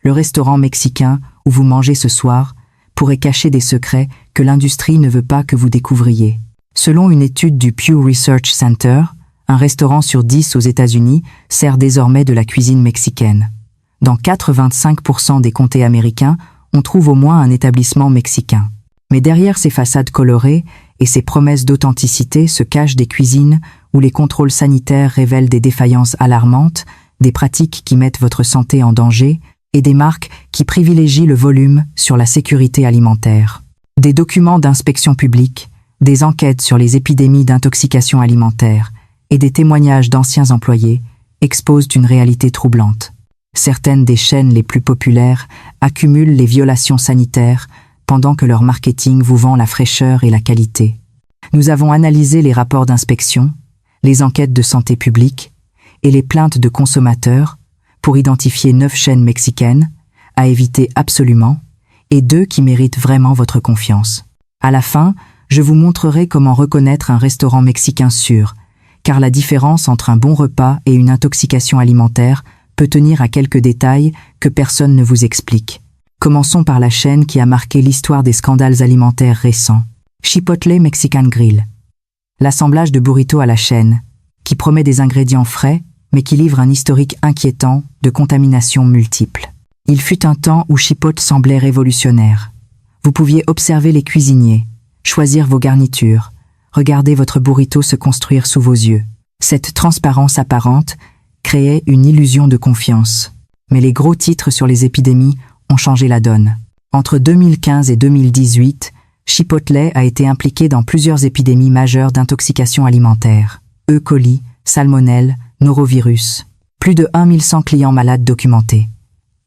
Le restaurant mexicain où vous mangez ce soir pourrait cacher des secrets que l'industrie ne veut pas que vous découvriez. Selon une étude du Pew Research Center, un restaurant sur 10 aux États-Unis sert désormais de la cuisine mexicaine. Dans 85% des comtés américains, on trouve au moins un établissement mexicain. Mais derrière ces façades colorées et ces promesses d'authenticité se cachent des cuisines où les contrôles sanitaires révèlent des défaillances alarmantes, des pratiques qui mettent votre santé en danger et des marques qui privilégient le volume sur la sécurité alimentaire. Des documents d'inspection publique, des enquêtes sur les épidémies d'intoxication alimentaire et des témoignages d'anciens employés exposent une réalité troublante. Certaines des chaînes les plus populaires accumulent les violations sanitaires pendant que leur marketing vous vend la fraîcheur et la qualité. Nous avons analysé les rapports d'inspection, les enquêtes de santé publique et les plaintes de consommateurs pour identifier 9 chaînes mexicaines à éviter absolument et 2 qui méritent vraiment votre confiance. À la fin, je vous montrerai comment reconnaître un restaurant mexicain sûr, car la différence entre un bon repas et une intoxication alimentaire peut tenir à quelques détails que personne ne vous explique. Commençons par la chaîne qui a marqué l'histoire des scandales alimentaires récents. Chipotle Mexican Grill. L'assemblage de burritos à la chaîne, qui promet des ingrédients frais, mais qui livre un historique inquiétant de contamination multiples. Il fut un temps où Chipotle semblait révolutionnaire. Vous pouviez observer les cuisiniers, choisir vos garnitures, regarder votre burrito se construire sous vos yeux. Cette transparence apparente créait une illusion de confiance. Mais les gros titres sur les épidémies ont changé la donne. Entre 2015 et 2018, Chipotle a été impliqué dans plusieurs épidémies majeures d'intoxication alimentaire. E. coli, salmonelle, norovirus. Plus de 1100 clients malades documentés.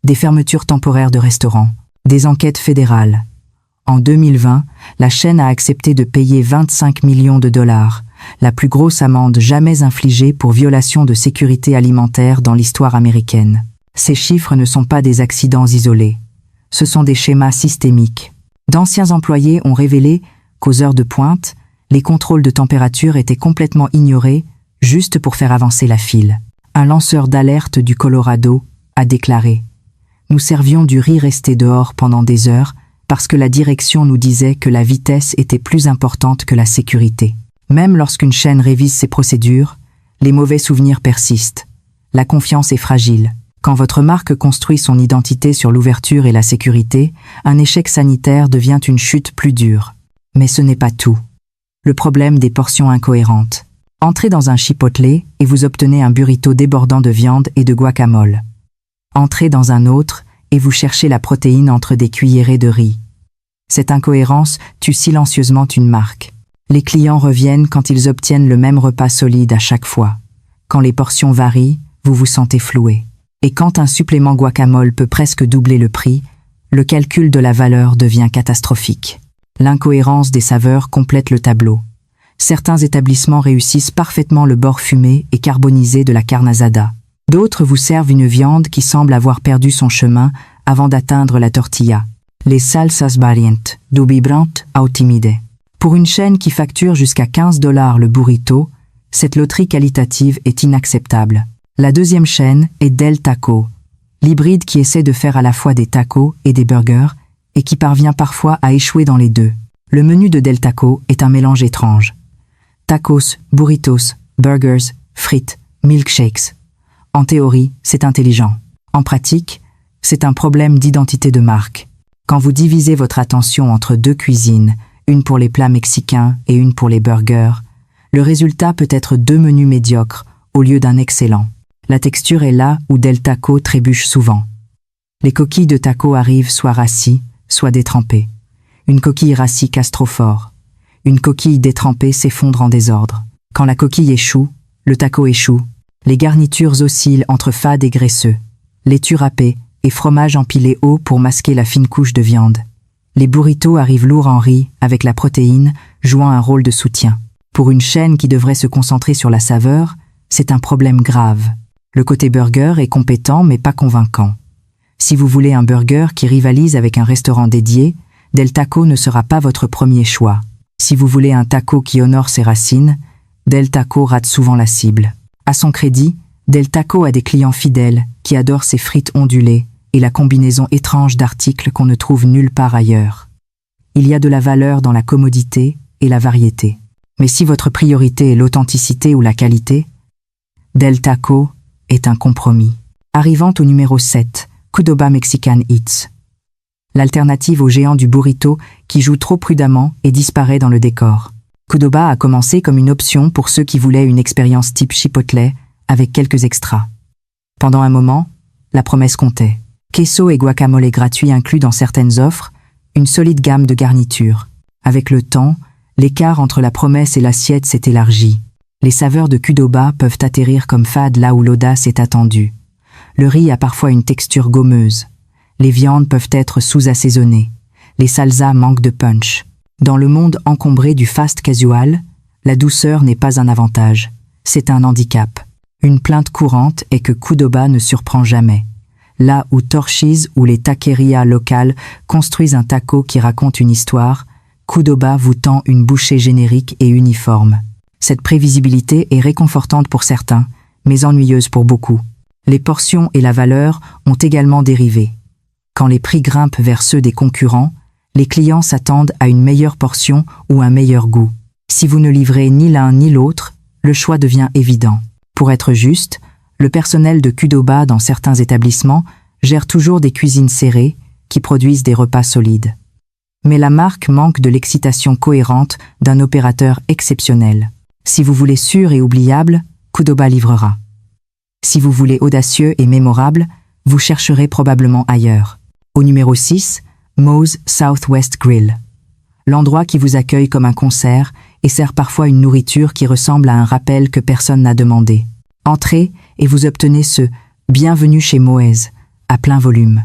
Des fermetures temporaires de restaurants. Des enquêtes fédérales. En 2020, la chaîne a accepté de payer 25 millions de dollars, la plus grosse amende jamais infligée pour violation de sécurité alimentaire dans l'histoire américaine. Ces chiffres ne sont pas des accidents isolés. Ce sont des schémas systémiques. D'anciens employés ont révélé qu'aux heures de pointe, les contrôles de température étaient complètement ignorés juste pour faire avancer la file. Un lanceur d'alerte du Colorado a déclaré « Nous servions du riz resté dehors pendant des heures parce que la direction nous disait que la vitesse était plus importante que la sécurité. » Même lorsqu'une chaîne révise ses procédures, les mauvais souvenirs persistent. La confiance est fragile. Quand votre marque construit son identité sur l'ouverture et la sécurité, un échec sanitaire devient une chute plus dure. Mais ce n'est pas tout. Le problème des portions incohérentes. Entrez dans un Chipotle et vous obtenez un burrito débordant de viande et de guacamole. Entrez dans un autre et vous cherchez la protéine entre des cuillerées de riz. Cette incohérence tue silencieusement une marque. Les clients reviennent quand ils obtiennent le même repas solide à chaque fois. Quand les portions varient, vous vous sentez floué. Et quand un supplément guacamole peut presque doubler le prix, le calcul de la valeur devient catastrophique. L'incohérence des saveurs complète le tableau. Certains établissements réussissent parfaitement le bord fumé et carbonisé de la carne asada. D'autres vous servent une viande qui semble avoir perdu son chemin avant d'atteindre la tortilla. Les salsas variantes, du vibrante au timide. Pour une chaîne qui facture jusqu'à 15 $ le burrito, cette loterie qualitative est inacceptable. La deuxième chaîne est Del Taco, l'hybride qui essaie de faire à la fois des tacos et des burgers et qui parvient parfois à échouer dans les deux. Le menu de Del Taco est un mélange étrange. Tacos, burritos, burgers, frites, milkshakes. En théorie, c'est intelligent. En pratique, c'est un problème d'identité de marque. Quand vous divisez votre attention entre 2 cuisines, une pour les plats mexicains et une pour les burgers, le résultat peut être 2 menus médiocres au lieu d'un excellent. La texture est là où Del Taco trébuche souvent. Les coquilles de taco arrivent soit rassis, soit détrempées. Une coquille rassis casse trop fort. Une coquille détrempée s'effondre en désordre. Quand la coquille échoue, le taco échoue. Les garnitures oscillent entre fade et graisseux. Laitue râpée et fromage empilé haut pour masquer la fine couche de viande. Les burritos arrivent lourds en riz avec la protéine jouant un rôle de soutien. Pour une chaîne qui devrait se concentrer sur la saveur, c'est un problème grave. Le côté burger est compétent mais pas convaincant. Si vous voulez un burger qui rivalise avec un restaurant dédié, Del Taco ne sera pas votre premier choix. Si vous voulez un taco qui honore ses racines, Del Taco rate souvent la cible. À son crédit, Del Taco a des clients fidèles qui adorent ses frites ondulées, et la combinaison étrange d'articles qu'on ne trouve nulle part ailleurs. Il y a de la valeur dans la commodité et la variété. Mais si votre priorité est l'authenticité ou la qualité, Del Taco est un compromis. Arrivant au numéro 7, Qdoba Mexican Eats. L'alternative au géant du burrito qui joue trop prudemment et disparaît dans le décor. Qdoba a commencé comme une option pour ceux qui voulaient une expérience type Chipotle avec quelques extras. Pendant un moment, la promesse comptait. Queso et guacamole gratuits inclus dans certaines offres, une solide gamme de garnitures. Avec le temps, l'écart entre la promesse et l'assiette s'est élargi. Les saveurs de Qdoba peuvent atterrir comme fades là où l'audace est attendue. Le riz a parfois une texture gommeuse. Les viandes peuvent être sous-assaisonnées. Les salsas manquent de punch. Dans le monde encombré du fast casual, la douceur n'est pas un avantage, c'est un handicap. Une plainte courante est que Qdoba ne surprend jamais. Là où Torchy's ou les taquerias locales construisent un taco qui raconte une histoire, Qdoba vous tend une bouchée générique et uniforme. Cette prévisibilité est réconfortante pour certains, mais ennuyeuse pour beaucoup. Les portions et la valeur ont également dérivé. Quand les prix grimpent vers ceux des concurrents, les clients s'attendent à une meilleure portion ou un meilleur goût. Si vous ne livrez ni l'un ni l'autre, le choix devient évident. Pour être juste, le personnel de Qdoba dans certains établissements gère toujours des cuisines serrées qui produisent des repas solides. Mais la marque manque de l'excitation cohérente d'un opérateur exceptionnel. Si vous voulez sûr et oubliable, Qdoba livrera. Si vous voulez audacieux et mémorable, vous chercherez probablement ailleurs. Au numéro 6, Moe's Southwest Grill. L'endroit qui vous accueille comme un concert et sert parfois une nourriture qui ressemble à un rappel que personne n'a demandé. Entrez et vous obtenez ce « Bienvenue chez Moe's » à plein volume.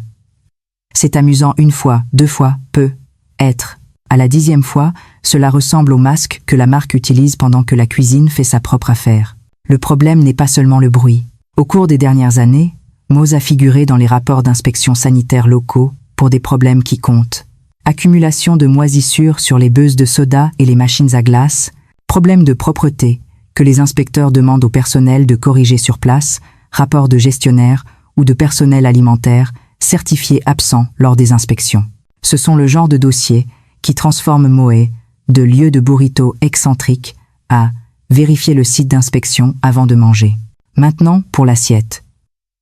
C'est amusant une fois, deux fois, peut être. À la 10e fois, cela ressemble au masque que la marque utilise pendant que la cuisine fait sa propre affaire. Le problème n'est pas seulement le bruit. Au cours des dernières années, Moe's a figuré dans les rapports d'inspection sanitaire locaux pour des problèmes qui comptent. Accumulation de moisissures sur les beuses de soda et les machines à glace, problèmes de propreté que les inspecteurs demandent au personnel de corriger sur place, rapports de gestionnaires ou de personnel alimentaire certifiés absents lors des inspections. Ce sont le genre de dossiers qui transforment Moe de lieu de burrito excentrique à vérifier le site d'inspection avant de manger. Maintenant pour l'assiette.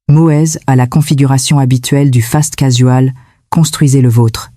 Moe's a la configuration habituelle du fast casual, construisez le vôtre.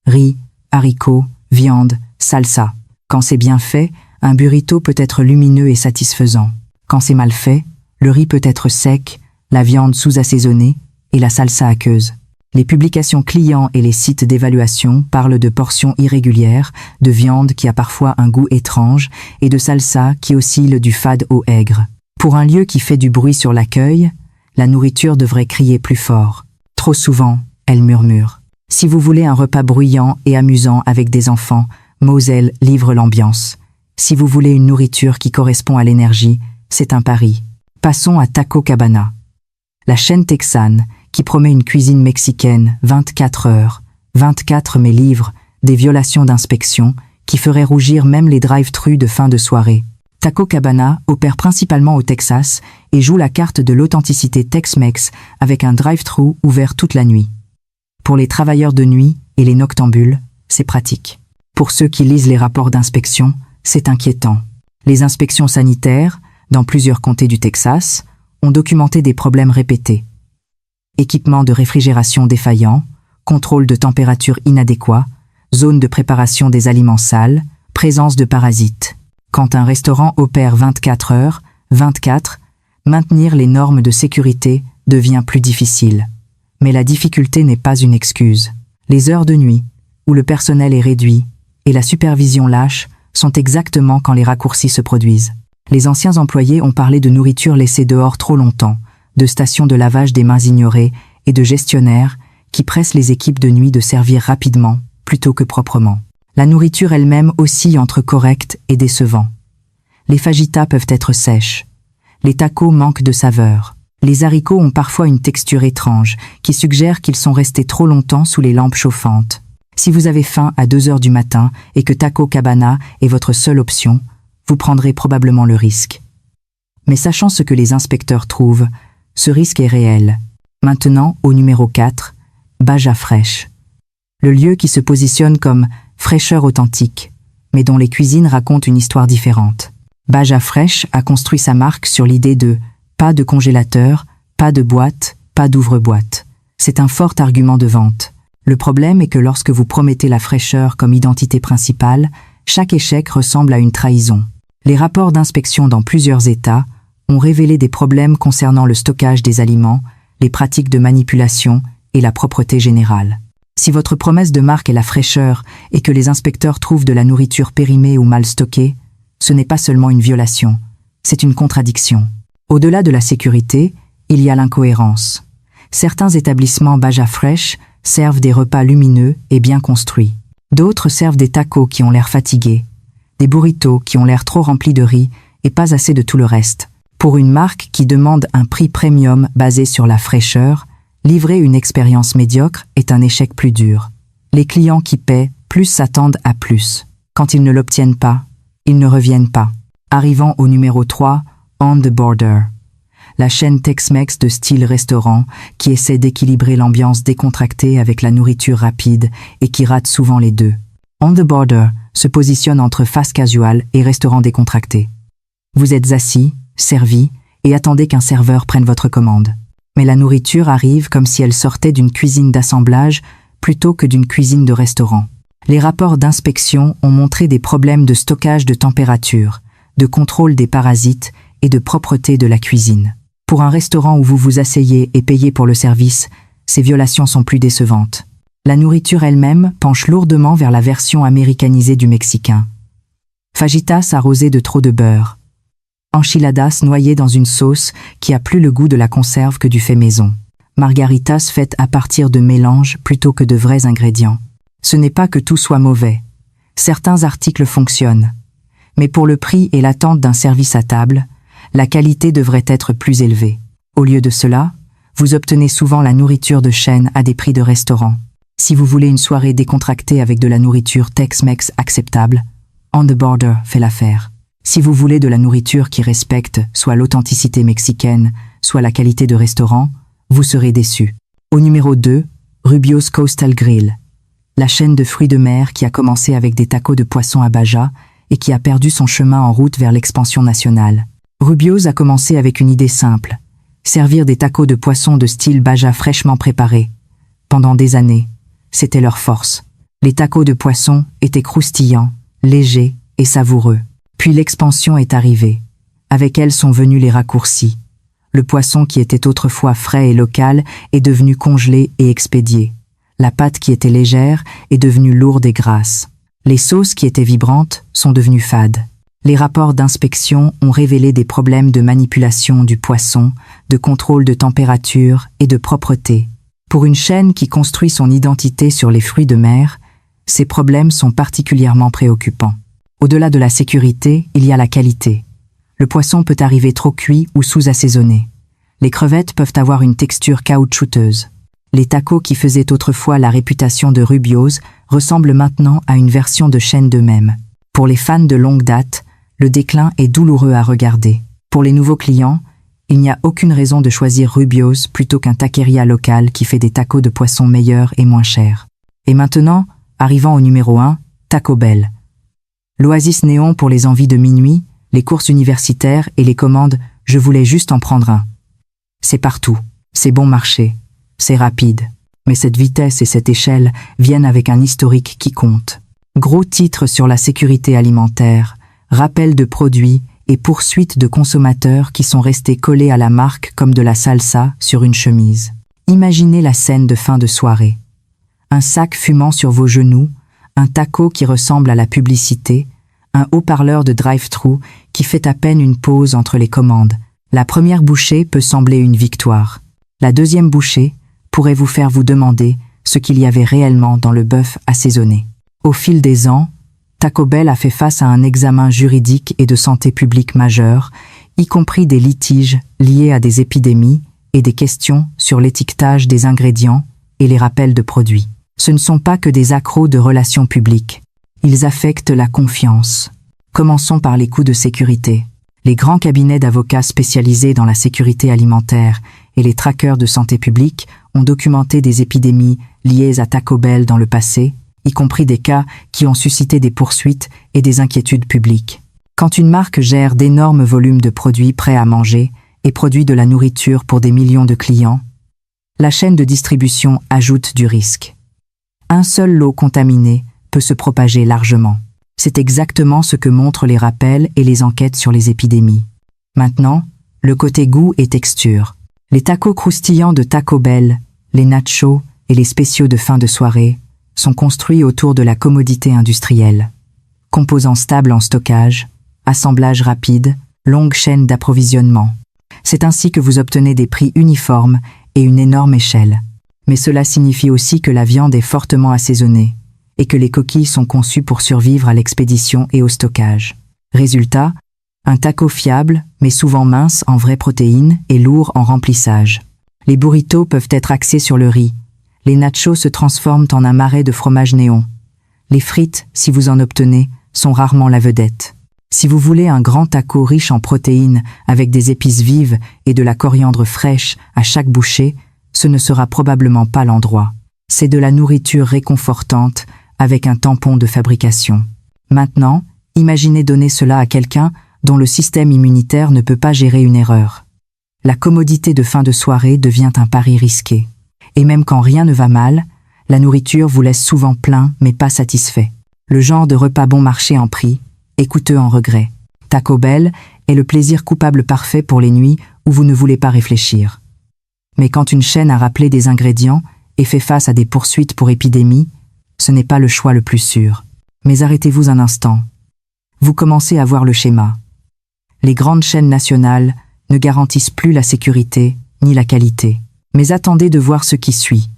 Riz, haricots, viande, salsa. Quand c'est bien fait, un burrito peut être lumineux et satisfaisant. Quand c'est mal fait, le riz peut être sec, la viande sous-assaisonnée et la salsa aqueuse. Les publications clients et les sites d'évaluation parlent de portions irrégulières, de viande qui a parfois un goût étrange et de salsa qui oscille du fade au aigre. Pour un lieu qui fait du bruit sur l'accueil, la nourriture devrait crier plus fort. Trop souvent, elle murmure. Si vous voulez un repas bruyant et amusant avec des enfants, Moselle livre l'ambiance. Si vous voulez une nourriture qui correspond à l'énergie, c'est un pari. Passons à Taco Cabana. La chaîne texane, qui promet une cuisine mexicaine 24 heures, 24 mais livre des violations d'inspection qui feraient rougir même les drive-thrus de fin de soirée. Taco Cabana opère principalement au Texas et joue la carte de l'authenticité Tex-Mex avec un drive-thru ouvert toute la nuit. Pour les travailleurs de nuit et les noctambules, c'est pratique. Pour ceux qui lisent les rapports d'inspection, c'est inquiétant. Les inspections sanitaires, dans plusieurs comtés du Texas, ont documenté des problèmes répétés. Équipement de réfrigération défaillant, contrôle de température inadéquat, zone de préparation des aliments sales, présence de parasites. Quand un restaurant opère 24 heures, 24, maintenir les normes de sécurité devient plus difficile. Mais la difficulté n'est pas une excuse. Les heures de nuit, où le personnel est réduit, et la supervision lâche, sont exactement quand les raccourcis se produisent. Les anciens employés ont parlé de nourriture laissée dehors trop longtemps, de stations de lavage des mains ignorées et de gestionnaires qui pressent les équipes de nuit de servir rapidement plutôt que proprement. La nourriture elle-même oscille entre correct et décevant. Les fajitas peuvent être sèches. Les tacos manquent de saveur. Les haricots ont parfois une texture étrange qui suggère qu'ils sont restés trop longtemps sous les lampes chauffantes. Si vous avez faim à 2 heures du matin et que Taco Cabana est votre seule option, vous prendrez probablement le risque. Mais sachant ce que les inspecteurs trouvent, ce risque est réel. Maintenant, au numéro 4, Baja Fresh. Le lieu qui se positionne comme fraîcheur authentique, mais dont les cuisines racontent une histoire différente. Baja Fresh a construit sa marque sur l'idée de pas de congélateur, pas de boîte, pas d'ouvre-boîte. C'est un fort argument de vente. Le problème est que lorsque vous promettez la fraîcheur comme identité principale, chaque échec ressemble à une trahison. Les rapports d'inspection dans plusieurs États ont révélé des problèmes concernant le stockage des aliments, les pratiques de manipulation et la propreté générale. Si votre promesse de marque est la fraîcheur et que les inspecteurs trouvent de la nourriture périmée ou mal stockée, ce n'est pas seulement une violation, c'est une contradiction. Au-delà de la sécurité, il y a l'incohérence. Certains établissements Baja Fresh servent des repas lumineux et bien construits. D'autres servent des tacos qui ont l'air fatigués, des burritos qui ont l'air trop remplis de riz et pas assez de tout le reste. Pour une marque qui demande un prix premium basé sur la fraîcheur, livrer une expérience médiocre est un échec plus dur. Les clients qui paient plus s'attendent à plus. Quand ils ne l'obtiennent pas, ils ne reviennent pas. Arrivant au numéro 3, On the Border. La chaîne Tex-Mex de style restaurant qui essaie d'équilibrer l'ambiance décontractée avec la nourriture rapide et qui rate souvent les deux. On the Border se positionne entre fast casual et restaurant décontracté. Vous êtes assis, servi, et attendez qu'un serveur prenne votre commande. Mais la nourriture arrive comme si elle sortait d'une cuisine d'assemblage plutôt que d'une cuisine de restaurant. Les rapports d'inspection ont montré des problèmes de stockage de température, de contrôle des parasites et de propreté de la cuisine. Pour un restaurant où vous vous asseyez et payez pour le service, ces violations sont plus décevantes. La nourriture elle-même penche lourdement vers la version américanisée du mexicain. Fajitas arrosé de trop de beurre. Enchiladas noyées dans une sauce qui a plus le goût de la conserve que du fait maison. Margaritas faites à partir de mélanges plutôt que de vrais ingrédients. Ce n'est pas que tout soit mauvais. Certains articles fonctionnent. Mais pour le prix et l'attente d'un service à table, la qualité devrait être plus élevée. Au lieu de cela, vous obtenez souvent la nourriture de chaîne à des prix de restaurant. Si vous voulez une soirée décontractée avec de la nourriture Tex-Mex acceptable, On the Border fait l'affaire. Si vous voulez de la nourriture qui respecte soit l'authenticité mexicaine, soit la qualité de restaurant, vous serez déçu. Au numéro 2, Rubio's Coastal Grill. La chaîne de fruits de mer qui a commencé avec des tacos de poisson à Baja et qui a perdu son chemin en route vers l'expansion nationale. Rubio's a commencé avec une idée simple, servir des tacos de poisson de style Baja fraîchement préparés. Pendant des années, c'était leur force. Les tacos de poisson étaient croustillants, légers et savoureux. Puis l'expansion est arrivée. Avec elle sont venus les raccourcis. Le poisson qui était autrefois frais et local est devenu congelé et expédié. La pâte qui était légère est devenue lourde et grasse. Les sauces qui étaient vibrantes sont devenues fades. Les rapports d'inspection ont révélé des problèmes de manipulation du poisson, de contrôle de température et de propreté. Pour une chaîne qui construit son identité sur les fruits de mer, ces problèmes sont particulièrement préoccupants. Au-delà de la sécurité, il y a la qualité. Le poisson peut arriver trop cuit ou sous-assaisonné. Les crevettes peuvent avoir une texture caoutchouteuse. Les tacos qui faisaient autrefois la réputation de Rubio's ressemblent maintenant à une version de chaîne d'eux-mêmes. Pour les fans de longue date, le déclin est douloureux à regarder. Pour les nouveaux clients, il n'y a aucune raison de choisir Rubio's plutôt qu'un taqueria local qui fait des tacos de poisson meilleurs et moins chers. Et maintenant, arrivant au numéro 1, Taco Bell. L'oasis néon pour les envies de minuit, les courses universitaires et les commandes « je voulais juste en prendre un ». C'est partout, c'est bon marché, c'est rapide. Mais cette vitesse et cette échelle viennent avec un historique qui compte. Gros titres sur la sécurité alimentaire, rappel de produits et poursuite de consommateurs qui sont restés collés à la marque comme de la salsa sur une chemise. Imaginez la scène de fin de soirée. Un sac fumant sur vos genoux, un taco qui ressemble à la publicité, un haut-parleur de drive-thru qui fait à peine une pause entre les commandes. La première bouchée peut sembler une victoire. La deuxième bouchée pourrait vous faire vous demander ce qu'il y avait réellement dans le bœuf assaisonné. Au fil des ans, Taco Bell a fait face à un examen juridique et de santé publique majeur, y compris des litiges liés à des épidémies et des questions sur l'étiquetage des ingrédients et les rappels de produits. Ce ne sont pas que des accros de relations publiques. Ils affectent la confiance. Commençons par les coûts de sécurité. Les grands cabinets d'avocats spécialisés dans la sécurité alimentaire et les trackers de santé publique ont documenté des épidémies liées à Taco Bell dans le passé, y compris des cas qui ont suscité des poursuites et des inquiétudes publiques. Quand une marque gère d'énormes volumes de produits prêts à manger et produit de la nourriture pour des millions de clients, la chaîne de distribution ajoute du risque. Un seul lot contaminé peut se propager largement. C'est exactement ce que montrent les rappels et les enquêtes sur les épidémies. Maintenant, le côté goût et texture. Les tacos croustillants de Taco Bell, les nachos et les spéciaux de fin de soirée sont construits autour de la commodité industrielle. Composants stables en stockage, assemblage rapide, longue chaîne d'approvisionnement. C'est ainsi que vous obtenez des prix uniformes et une énorme échelle. Mais cela signifie aussi que la viande est fortement assaisonnée et que les coquilles sont conçues pour survivre à l'expédition et au stockage. Résultat, un taco fiable, mais souvent mince en vraies protéines et lourd en remplissage. Les burritos peuvent être axés sur le riz. Les nachos se transforment en un marais de fromage néon. Les frites, si vous en obtenez, sont rarement la vedette. Si vous voulez un grand taco riche en protéines avec des épices vives et de la coriandre fraîche à chaque bouchée, ce ne sera probablement pas l'endroit. C'est de la nourriture réconfortante avec un tampon de fabrication. Maintenant, imaginez donner cela à quelqu'un dont le système immunitaire ne peut pas gérer une erreur. La commodité de fin de soirée devient un pari risqué. Et même quand rien ne va mal, la nourriture vous laisse souvent plein mais pas satisfait. Le genre de repas bon marché en prix et coûteux en regret. Taco Bell est le plaisir coupable parfait pour les nuits où vous ne voulez pas réfléchir. Mais quand une chaîne a rappelé des ingrédients et fait face à des poursuites pour épidémie, ce n'est pas le choix le plus sûr. Mais arrêtez-vous un instant. Vous commencez à voir le schéma. Les grandes chaînes nationales ne garantissent plus la sécurité ni la qualité. Mais attendez de voir ce qui suit,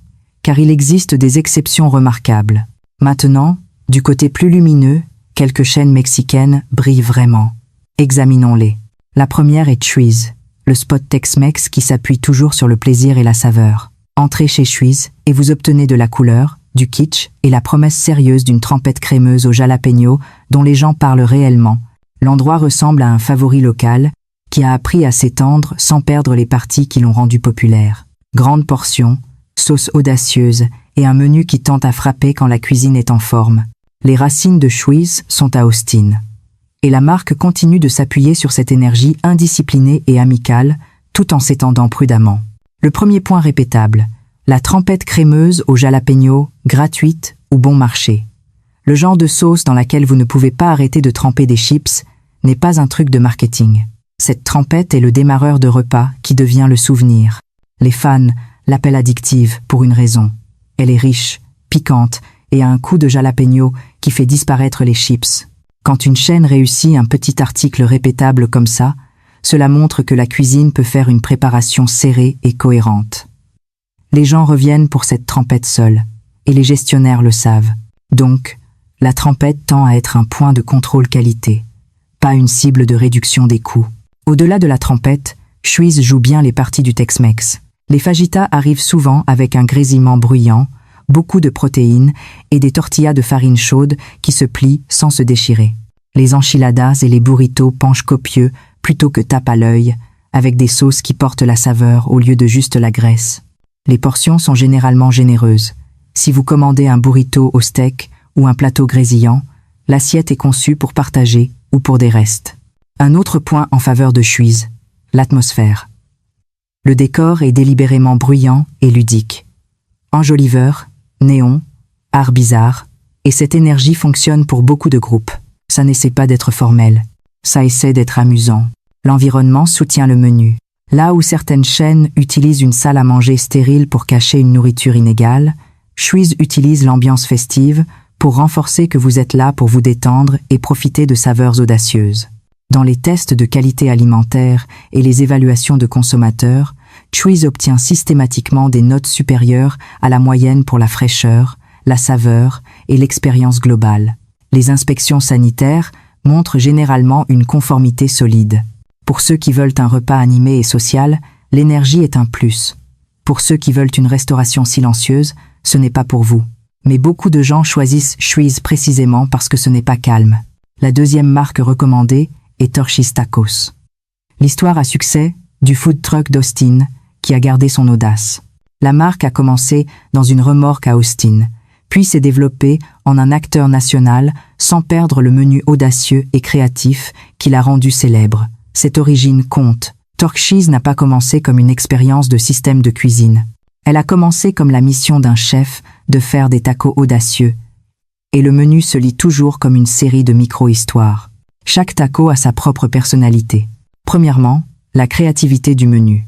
car il existe des exceptions remarquables. Maintenant, du côté plus lumineux, quelques chaînes mexicaines brillent vraiment. Examinons-les. La première est Chuy's, le spot Tex-Mex qui s'appuie toujours sur le plaisir et la saveur. Entrez chez Chuy's et vous obtenez de la couleur, du kitsch et la promesse sérieuse d'une trempette crémeuse au jalapeno dont les gens parlent réellement. L'endroit ressemble à un favori local qui a appris à s'étendre sans perdre les parties qui l'ont rendu populaire. Grande portion, sauce audacieuse et un menu qui tente à frapper quand la cuisine est en forme. Les racines de Chuy's sont à Austin. Et la marque continue de s'appuyer sur cette énergie indisciplinée et amicale, tout en s'étendant prudemment. Le premier point répétable, la trempette crémeuse au jalapeno, gratuite ou bon marché. Le genre de sauce dans laquelle vous ne pouvez pas arrêter de tremper des chips n'est pas un truc de marketing. Cette trempette est le démarreur de repas qui devient le souvenir. Les fans l'appellent addictive pour une raison. Elle est riche, piquante et a un coup de jalapeno qui fait disparaître les chips. Quand une chaîne réussit un petit article répétable comme ça, cela montre que la cuisine peut faire une préparation serrée et cohérente. Les gens reviennent pour cette trempette seule, et les gestionnaires le savent. Donc, la trempette tend à être un point de contrôle qualité, pas une cible de réduction des coûts. Au-delà de la trempette, Chuy's joue bien les parties du Tex-Mex. Les fajitas arrivent souvent avec un grésillement bruyant, beaucoup de protéines et des tortillas de farine chaude qui se plient sans se déchirer. Les enchiladas et les burritos penchent copieux plutôt que tapent à l'œil, avec des sauces qui portent la saveur au lieu de juste la graisse. Les portions sont généralement généreuses. Si vous commandez un burrito au steak ou un plateau grésillant, l'assiette est conçue pour partager ou pour des restes. Un autre point en faveur de Chuy's, l'atmosphère. Le décor est délibérément bruyant et ludique. Enjoliveur, néon, art bizarre, et cette énergie fonctionne pour beaucoup de groupes. Ça n'essaie pas d'être formel, ça essaie d'être amusant. L'environnement soutient le menu. Là où certaines chaînes utilisent une salle à manger stérile pour cacher une nourriture inégale, Chuy's utilise l'ambiance festive pour renforcer que vous êtes là pour vous détendre et profiter de saveurs audacieuses. Dans les tests de qualité alimentaire et les évaluations de consommateurs, Chuy's obtient systématiquement des notes supérieures à la moyenne pour la fraîcheur, la saveur et l'expérience globale. Les inspections sanitaires montrent généralement une conformité solide. Pour ceux qui veulent un repas animé et social, l'énergie est un plus. Pour ceux qui veulent une restauration silencieuse, ce n'est pas pour vous. Mais beaucoup de gens choisissent Chuy's précisément parce que ce n'est pas calme. La deuxième marque recommandée est Torchy's Tacos. L'histoire à succès du food truck d'Austin qui a gardé son audace. La marque a commencé dans une remorque à Austin, puis s'est développée en un acteur national sans perdre le menu audacieux et créatif qui l'a rendu célèbre. Cette origine compte. Torchy's n'a pas commencé comme une expérience de système de cuisine. Elle a commencé comme la mission d'un chef de faire des tacos audacieux. Et le menu se lit toujours comme une série de micro-histoires. Chaque taco a sa propre personnalité. Premièrement, la créativité du menu.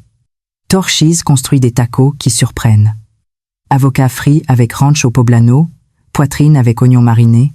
Torchy's construit des tacos qui surprennent. Avocat frit avec ranch au poblano, poitrine avec oignons marinés,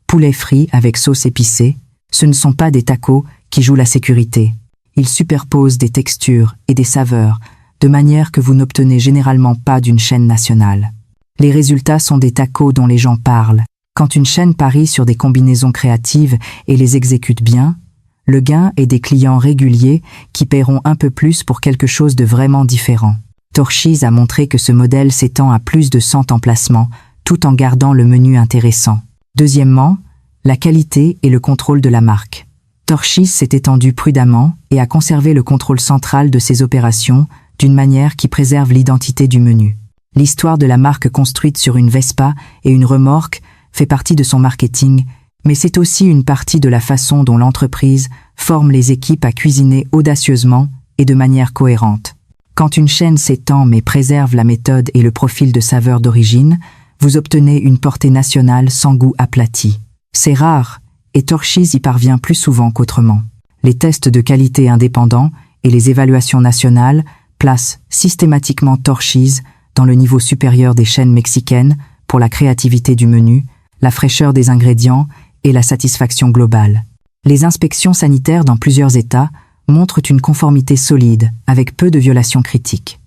poulet frit avec sauce épicée, ce ne sont pas des tacos qui jouent la sécurité. Ils superposent des textures et des saveurs, de manière que vous n'obtenez généralement pas d'une chaîne nationale. Les résultats sont des tacos dont les gens parlent. Quand une chaîne parie sur des combinaisons créatives et les exécute bien, le gain est des clients réguliers qui paieront un peu plus pour quelque chose de vraiment différent. Torchy's a montré que ce modèle s'étend à plus de 100 emplacements, tout en gardant le menu intéressant. Deuxièmement, la qualité et le contrôle de la marque. Torchy's s'est étendu prudemment et a conservé le contrôle central de ses opérations d'une manière qui préserve l'identité du menu. L'histoire de la marque construite sur une Vespa et une remorque fait partie de son marketing, mais c'est aussi une partie de la façon dont l'entreprise forme les équipes à cuisiner audacieusement et de manière cohérente. Quand une chaîne s'étend mais préserve la méthode et le profil de saveur d'origine, vous obtenez une portée nationale sans goût aplati. C'est rare, et Torchy's y parvient plus souvent qu'autrement. Les tests de qualité indépendants et les évaluations nationales placent systématiquement Torchy's dans le niveau supérieur des chaînes mexicaines pour la créativité du menu, la fraîcheur des ingrédients et la satisfaction globale. Les inspections sanitaires dans plusieurs États montrent une conformité solide, avec peu de violations critiques.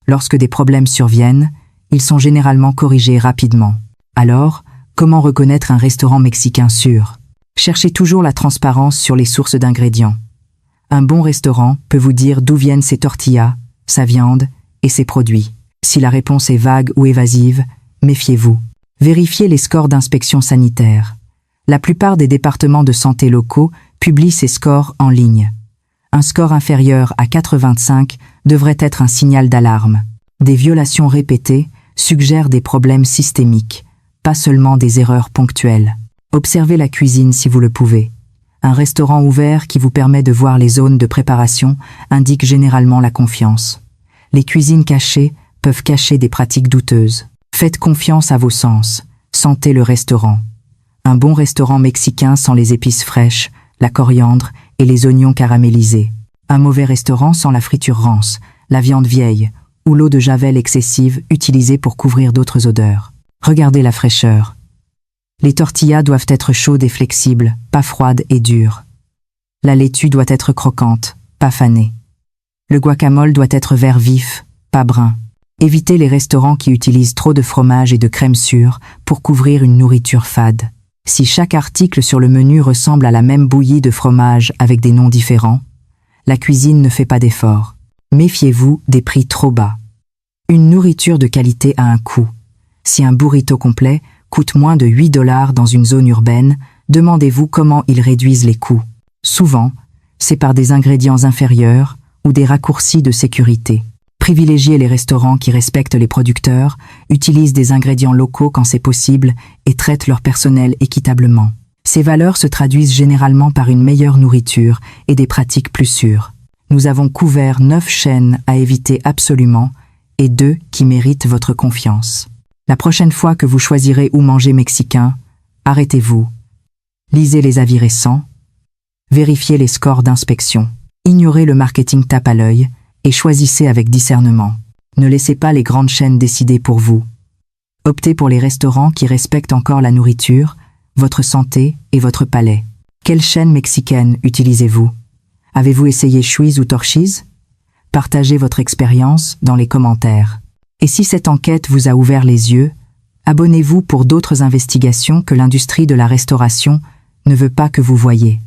Lorsque des problèmes surviennent, ils sont généralement corrigés rapidement. Alors, comment reconnaître un restaurant mexicain sûr? Cherchez toujours la transparence sur les sources d'ingrédients. Un bon restaurant peut vous dire d'où viennent ses tortillas, sa viande et ses produits. Si la réponse est vague ou évasive, méfiez-vous. Vérifiez les scores d'inspection sanitaire. La plupart des départements de santé locaux publient ces scores en ligne. Un score inférieur à 85 devrait être un signal d'alarme. Des violations répétées suggèrent des problèmes systémiques, pas seulement des erreurs ponctuelles. Observez la cuisine si vous le pouvez. Un restaurant ouvert qui vous permet de voir les zones de préparation indique généralement la confiance. Les cuisines cachées peuvent cacher des pratiques douteuses. Faites confiance à vos sens. Sentez le restaurant. Un bon restaurant mexicain sent les épices fraîches, la coriandre et les oignons caramélisés. Un mauvais restaurant sent la friture rance, la viande vieille ou l'eau de javel excessive utilisée pour couvrir d'autres odeurs. Regardez la fraîcheur. Les tortillas doivent être chaudes et flexibles, pas froides et dures. La laitue doit être croquante, pas fanée. Le guacamole doit être vert vif, pas brun. Évitez les restaurants qui utilisent trop de fromage et de crème sûre pour couvrir une nourriture fade. Si chaque article sur le menu ressemble à la même bouillie de fromage avec des noms différents, la cuisine ne fait pas d'effort. Méfiez-vous des prix trop bas. Une nourriture de qualité a un coût. Si un burrito complet coûte moins de 8 $ dans une zone urbaine, demandez-vous comment ils réduisent les coûts. Souvent, c'est par des ingrédients inférieurs ou des raccourcis de sécurité. Privilégiez les restaurants qui respectent les producteurs, utilisent des ingrédients locaux quand c'est possible et traitent leur personnel équitablement. Ces valeurs se traduisent généralement par une meilleure nourriture et des pratiques plus sûres. Nous avons couvert 9 chaînes à éviter absolument et 2 qui méritent votre confiance. La prochaine fois que vous choisirez où manger mexicain, arrêtez-vous. Lisez les avis récents. Vérifiez les scores d'inspection. Ignorez le marketing tape à l'œil et choisissez avec discernement. Ne laissez pas les grandes chaînes décider pour vous. Optez pour les restaurants qui respectent encore la nourriture, votre santé et votre palais. Quelle chaîne mexicaine utilisez-vous? Avez-vous essayé Chuy's ou Torchy's? Partagez votre expérience dans les commentaires. Et si cette enquête vous a ouvert les yeux, abonnez-vous pour d'autres investigations que l'industrie de la restauration ne veut pas que vous voyiez.